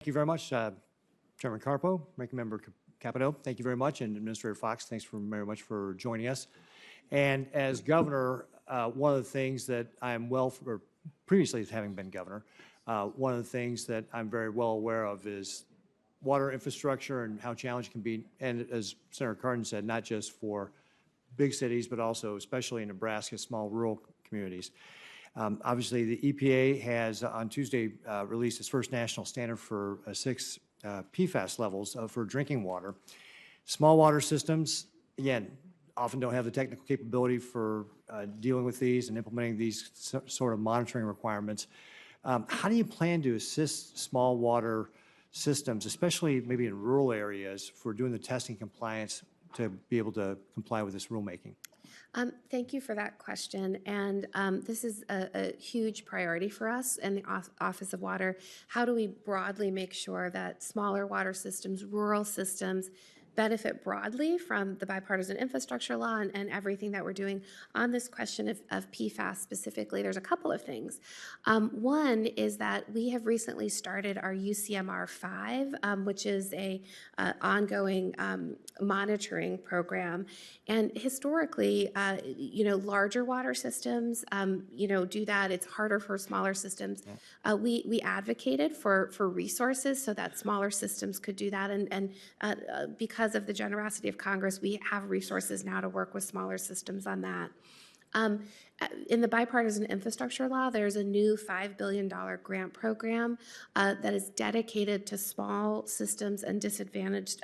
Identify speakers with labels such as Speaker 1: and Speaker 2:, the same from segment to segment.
Speaker 1: Thank you very much, Chairman Carpo, Ranking Member Capito. Thank you very much, and Administrator Fox, thanks very much for joining us. And as governor, one of the things that I'm or previously having been governor, one of the things that I'm very well aware of is water infrastructure and how challenging it can be. And as Senator Cardin said, not just for big cities, but also, especially in Nebraska, small rural communities. Obviously, the EPA has on Tuesday released its first national standard for 6 PFAS levels for drinking water. Small water systems, again, often don't have the technical capability for dealing with these and implementing these sort of monitoring requirements. How do you plan to assist small water systems, especially maybe in rural areas, for doing the testing compliance to be able to comply with this rulemaking?
Speaker 2: Thank you for that question. And this is a huge priority for us in the Office of Water. How do we broadly make sure that smaller water systems, rural systems, benefit broadly from the bipartisan infrastructure law and everything that we're doing on this question of PFAS specifically? There's a couple of things. One is that we have recently started our UCMR 5, which is a ongoing monitoring program. And historically, larger water systems, do that. It's harder for smaller systems. Yeah. We advocated for resources so that smaller systems could do that. And because of the generosity of Congress, we have resources now to work with smaller systems on that. In the bipartisan infrastructure law, there's a new $5 billion grant program that is dedicated to small systems and disadvantaged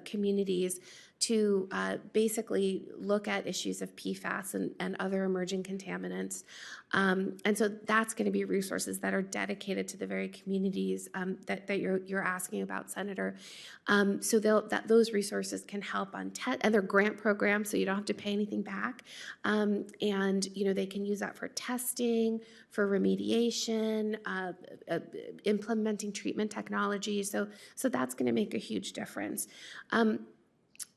Speaker 2: communities to basically look at issues of PFAS and other emerging contaminants. And so that's going to be resources that are dedicated to the very communities that you're asking about, Senator. So those resources can help on and they're grant programs, so you don't have to pay anything back. And they can use that for testing, for remediation, implementing treatment technology. So that's going to make a huge difference.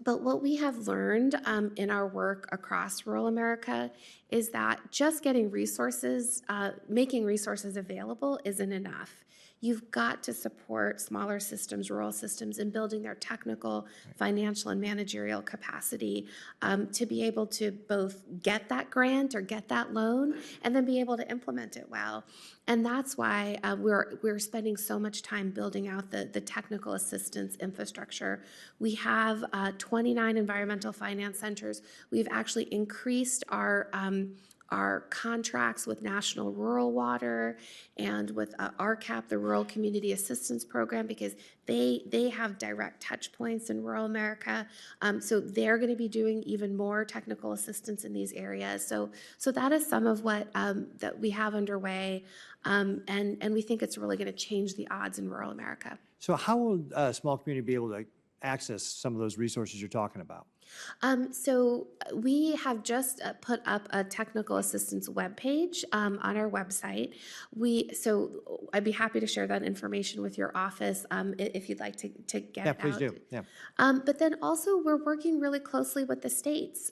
Speaker 2: But what we have learned in our work across rural America is that just getting resources, making resources available isn't enough. You've got to support smaller systems, rural systems, in building their technical, financial, and managerial capacity to be able to both get that grant or get that loan and then be able to implement it well. And that's why we're spending so much time building out the technical assistance infrastructure. We have 29 environmental finance centers. We've actually increased our contracts with National Rural Water and with RCAP, the Rural Community Assistance Program, because they have direct touch points in rural America. So they're going to be doing even more technical assistance in these areas. So that is some of what that we have underway, and we think it's really going to change the odds in rural America.
Speaker 1: So how will a small community be able to access some of those resources you're talking about?
Speaker 2: So we have just put up a technical assistance webpage on our website. So I'd be happy to share that information with your office if you'd like to get it out.
Speaker 1: Yeah, please do. Yeah.
Speaker 2: But then also we're working really closely with the states.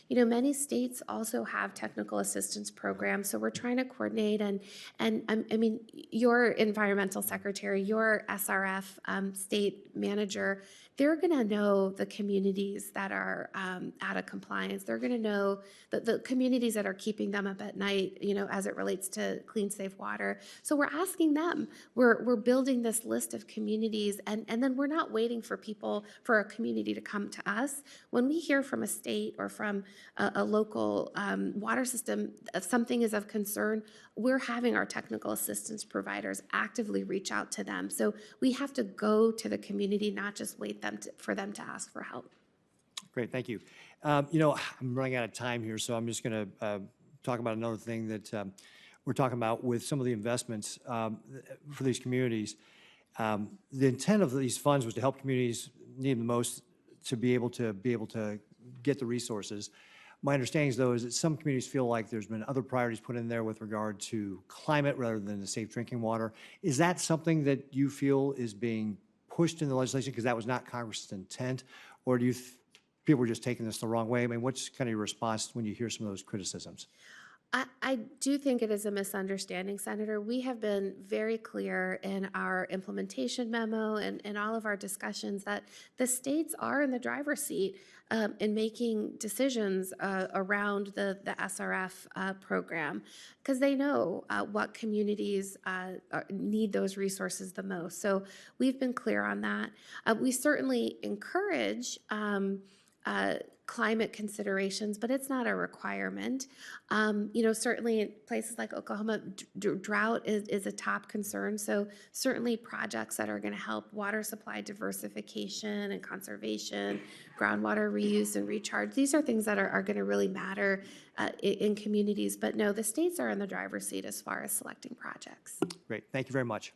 Speaker 2: Many states also have technical assistance programs, so we're trying to coordinate and I mean, your environmental secretary, your SRF state manager, they're going to know the communities that are out of compliance. They're going to know the communities that are keeping them up at night, as it relates to clean, safe water. So we're asking them. We're building this list of communities, and then we're not waiting for a community to come to us. When we hear from a state or from a local water system, if something is of concern, we're having our technical assistance providers actively reach out to them. So we have to go to the community, not just wait for them to ask for help.
Speaker 1: Great, thank you. I'm running out of time here, so I'm just going to talk about another thing that we're talking about with some of the investments for these communities. The intent of these funds was to help communities need the most to be able to get the resources. My understanding, though, is that some communities feel like there's been other priorities put in there with regard to climate rather than the safe drinking water. Is that something that you feel is being pushed in the legislation because that was not Congress's intent, or do you people are just taking this the wrong way? I mean, what's kind of your response when you hear some of those criticisms?
Speaker 2: I do think it is a misunderstanding, Senator. We have been very clear in our implementation memo and all of our discussions that the states are in the driver's seat in making decisions around the SRF program because they know what communities need those resources the most. So we've been clear on that. We certainly encourage climate considerations, but it's not a requirement. Certainly in places like Oklahoma, drought is a top concern. So certainly projects that are going to help water supply diversification and conservation, groundwater reuse and recharge, these are things that are going to really matter in communities. But no, the states are in the driver's seat as far as selecting projects.
Speaker 1: Great. Thank you very much.